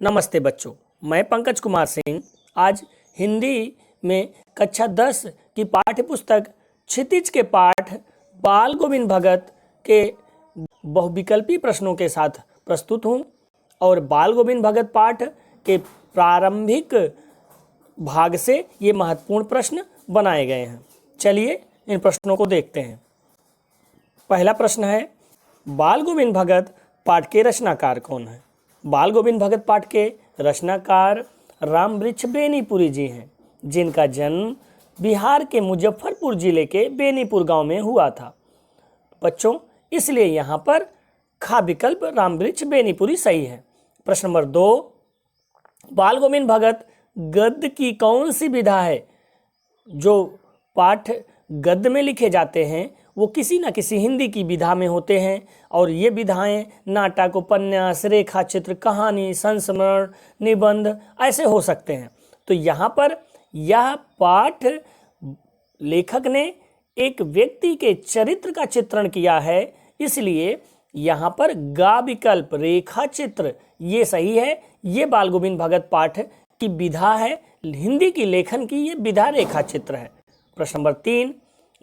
नमस्ते बच्चों, मैं पंकज कुमार सिंह आज हिंदी में कक्षा 10 की पाठ्य पुस्तक क्षितिज के पाठ बाल गोविंद भगत के बहुविकल्पी प्रश्नों के साथ प्रस्तुत हूँ और बाल गोविंद भगत पाठ के प्रारंभिक भाग से ये महत्वपूर्ण प्रश्न बनाए गए हैं। चलिए इन प्रश्नों को देखते हैं। पहला प्रश्न है, बाल गोविंद भगत पाठ के रचनाकार कौन है? बाल गोविंद भगत पाठ के रचनाकार रामवृक्ष बेनीपुरी जी हैं, जिनका जन्म बिहार के मुजफ्फरपुर जिले के बेनीपुर गांव में हुआ था। बच्चों, इसलिए यहाँ पर खा विकल्प रामवृक्ष बेनीपुरी सही है। प्रश्न नंबर 2, बाल गोविंद भगत गद्य की कौन सी विधा है? जो पाठ गद्य में लिखे जाते हैं वो किसी न किसी हिंदी की विधा में होते हैं और ये विधाएं नाटक, उपन्यास, रेखा चित्र, कहानी, संस्मरण, निबंध ऐसे हो सकते हैं। तो यहाँ पर यह पाठ लेखक ने एक व्यक्ति के चरित्र का चित्रण किया है, इसलिए यहाँ पर गा विकल्प रेखा चित्र ये सही है। ये बाल गोविंद भगत पाठ की विधा है, हिंदी की लेखन की ये विधा रेखा चित्र है। प्रश्न नंबर 3,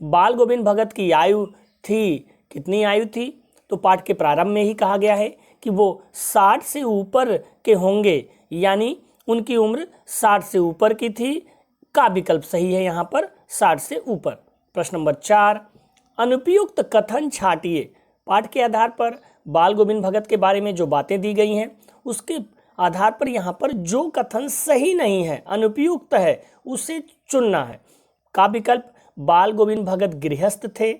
बाल गोविंद भगत की आयु थी, कितनी आयु थी? तो पाठ के प्रारंभ में ही कहा गया है कि वो 60 से ऊपर के होंगे, यानी उनकी उम्र 60 से ऊपर की थी। का विकल्प सही है यहाँ पर 60 से ऊपर। प्रश्न नंबर 4, अनुपयुक्त कथन छाटिए। पाठ के आधार पर बाल गोविंद भगत के बारे में जो बातें दी गई हैं उसके आधार पर यहाँ पर जो कथन सही नहीं है, अनुपयुक्त है, उसे चुनना है। का विकल्प बाल गोविंद भगत गृहस्थ थे।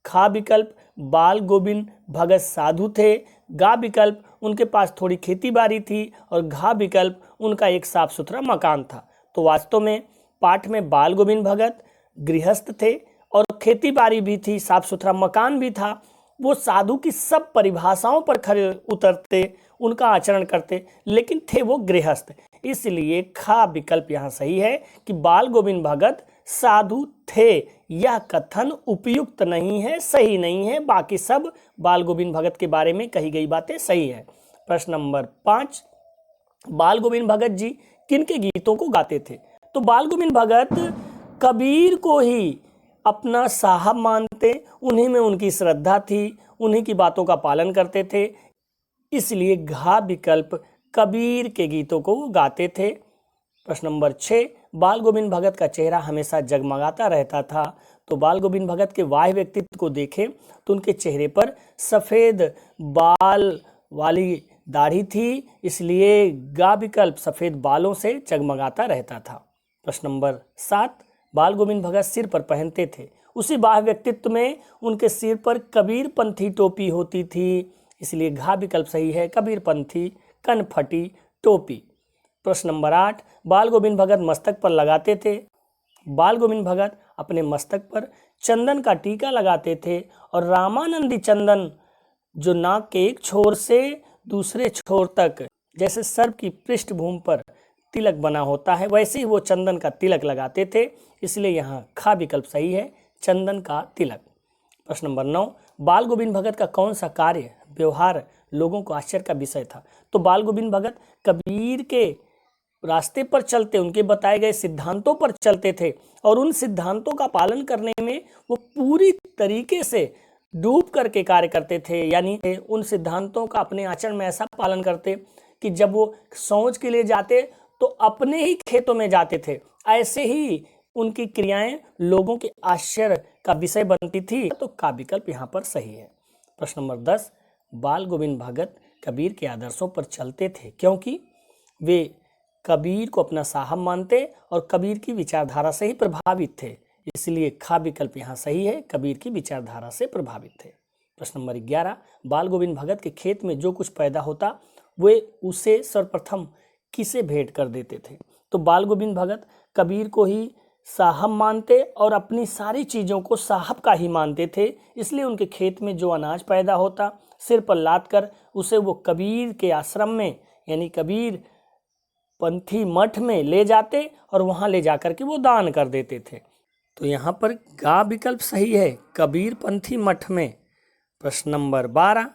खा विकल्प बाल गोविंद भगत साधु थे। गा विकल्प उनके पास थोड़ी खेती बाड़ी थी और घा विकल्प उनका एक साफ सुथरा मकान था। तो वास्तव में पाठ में बाल गोविंद भगत गृहस्थ थे और खेती बाड़ी भी थी, साफ सुथरा मकान भी था। वो साधु की सब परिभाषाओं पर खरे उतरते, उनका आचरण करते, लेकिन थे वो गृहस्थ। इसलिए खा विकल्प यहाँ सही है कि बाल गोविंद भगत साधु थे। यह कथन उपयुक्त नहीं है, सही नहीं है। बाकी सब बाल गोविंद भगत के बारे में कही गई बातें सही है। प्रश्न नंबर 5, बाल गोविंद भगत जी किनके गीतों को गाते थे? तो बाल गोविंद भगत कबीर को ही अपना साहब मानते, उन्हीं में उनकी श्रद्धा थी, उन्हीं की बातों का पालन करते थे, इसलिए घा विकल्प कबीर के गीतों को वो गाते थे। प्रश्न नंबर 6, बाल गोविंद भगत का चेहरा हमेशा जगमगाता रहता था। तो बाल गोविंद भगत के बाह्य व्यक्तित्व को देखें तो उनके चेहरे पर सफ़ेद बाल वाली दाढ़ी थी, इसलिए गा विकल्प सफ़ेद बालों से जगमगाता रहता था। प्रश्न नंबर 7, बाल गोविंद भगत सिर पर पहनते थे। उसी बाह्य व्यक्तित्व में उनके सिर पर कबीर पंथी टोपी होती थी, इसलिए घा विकल्प सही है, कबीर पंथी कनफटी टोपी। प्रश्न नंबर 8, बाल गोविंद भगत मस्तक पर लगाते थे। बाल गोविंद भगत अपने मस्तक पर चंदन का टीका लगाते थे और रामानंदी चंदन जो नाक के एक छोर से दूसरे छोर तक जैसे सर्प की पृष्ठभूमि पर तिलक बना होता है, वैसे ही वो चंदन का तिलक लगाते थे, इसलिए यहाँ खा विकल्प सही है, चंदन का तिलक। प्रश्न नंबर 9, बाल गोविंद भगत का कौन सा कार्य व्यवहार लोगों को आश्चर्य का विषय था? तो बाल गोविंद भगत कबीर के रास्ते पर चलते, उनके बताए गए सिद्धांतों पर चलते थे और उन सिद्धांतों का पालन करने में वो पूरी तरीके से डूब करके कार्य करते थे, यानी उन सिद्धांतों का अपने आचरण में ऐसा पालन करते कि जब वो सौंच के लिए जाते तो अपने ही खेतों में जाते थे। ऐसे ही उनकी क्रियाएं लोगों के आश्चर्य का विषय बनती थी। तो का विकल्प यहाँ पर सही है। प्रश्न नंबर 10, बाल गोविंद भगत कबीर के आदर्शों पर चलते थे क्योंकि वे कबीर को अपना साहब मानते और कबीर की विचारधारा से ही प्रभावित थे, इसलिए खा विकल्प यहाँ सही है, कबीर की विचारधारा से प्रभावित थे। प्रश्न नंबर 11, बाल गोविंद भगत के खेत में जो कुछ पैदा होता वे उसे सर्वप्रथम किसे भेंट कर देते थे? तो बाल गोविंद भगत कबीर को ही साहब मानते और अपनी सारी चीज़ों को साहब का ही मानते थे, इसलिए उनके खेत में जो अनाज पैदा होता सिर पर लाद कर उसे वो कबीर के आश्रम में यानी कबीर पंथी मठ में ले जाते और वहाँ ले जाकर के वो दान कर देते थे। तो यहाँ पर गा विकल्प सही है, कबीर पंथी मठ में। प्रश्न नंबर 12,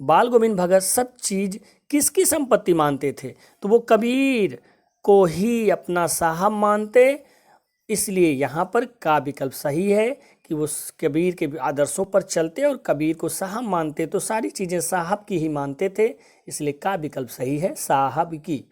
बाल गोविंद भगत सब चीज़ किसकी संपत्ति मानते थे? तो वो कबीर को ही अपना साहब मानते। इसलिए यहाँ पर का विकल्प सही है कि वो कबीर के आदर्शों पर चलते और कबीर को साहब मानते, तो सारी चीज़ें साहब की ही मानते थे, इसलिए का विकल्प सही है साहब की।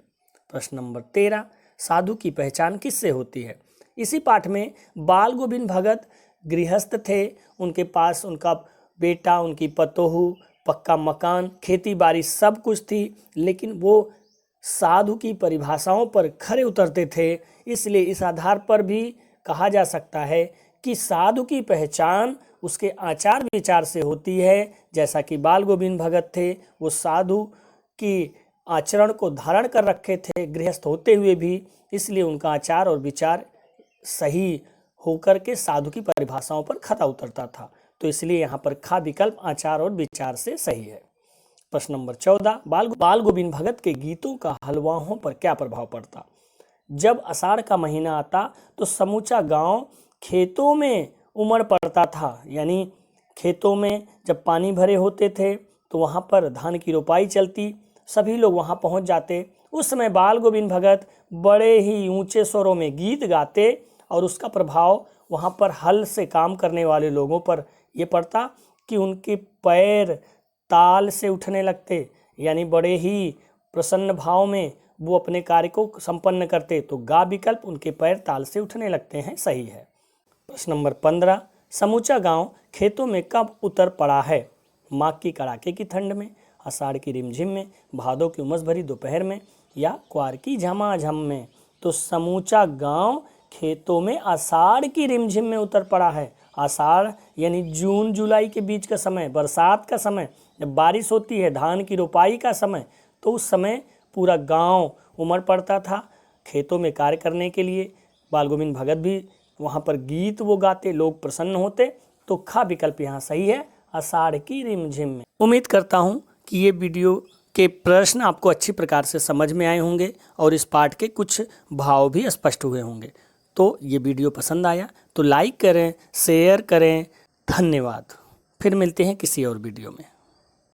प्रश्न नंबर 13, साधु की पहचान किससे होती है? इसी पाठ में बाल गोविंद भगत गृहस्थ थे, उनके पास उनका बेटा, उनकी पतोहू, पक्का मकान, खेती बाड़ी सब कुछ थी, लेकिन वो साधु की परिभाषाओं पर खरे उतरते थे। इसलिए इस आधार पर भी कहा जा सकता है कि साधु की पहचान उसके आचार विचार से होती है। जैसा कि बाल गोविंद भगत थे, वो साधु की आचरण को धारण कर रखे थे गृहस्थ होते हुए भी, इसलिए उनका आचार और विचार सही होकर के साधु की परिभाषाओं पर खरा उतरता था। तो इसलिए यहाँ पर खा विकल्प आचार और विचार से सही है। प्रश्न नंबर 14, बाल गोविंद भगत के गीतों का हलवाहों पर क्या प्रभाव पड़ता? जब आषाढ़ का महीना आता तो समूचा गांव खेतों में उमड़ पड़ता था, यानी खेतों में जब पानी भरे होते थे तो वहाँ पर धान की रोपाई चलती, सभी लोग वहाँ पहुँच जाते। उस समय बाल गोविंद भगत बड़े ही ऊंचे स्वरों में गीत गाते और उसका प्रभाव वहाँ पर हल से काम करने वाले लोगों पर ये पड़ता कि उनके पैर ताल से उठने लगते, यानी बड़े ही प्रसन्न भाव में वो अपने कार्य को संपन्न करते। तो गा विकल्प उनके पैर ताल से उठने लगते हैं सही है। प्रश्न नंबर 15, समूचा गांव खेतों में कब उतर पड़ा है? माघ की कड़ाके की ठंड में, आषाढ़ की रिमझिम में, भादों की उमस भरी दोपहर में, या क्वार की झमाझम में? तो समूचा गांव खेतों में आषाढ़ की रिमझिम में उतर पड़ा है। आषाढ़ यानी जून जुलाई के बीच का समय, बरसात का समय, जब बारिश होती है, धान की रोपाई का समय, तो उस समय पूरा गांव उमड़ पड़ता था खेतों में कार्य करने के लिए। बाल गोविंद भगत भी वहाँ पर गीत वो गाते, लोग प्रसन्न होते। तो खा विकल्प यहाँ सही है, आषाढ़ की रिमझिम में। उम्मीद करता हूँ कि ये वीडियो के प्रश्न आपको अच्छी प्रकार से समझ में आए होंगे और इस पाठ के कुछ भाव भी स्पष्ट हुए होंगे। तो ये वीडियो पसंद आया तो लाइक करें, शेयर करें। धन्यवाद। फिर मिलते हैं किसी और वीडियो में।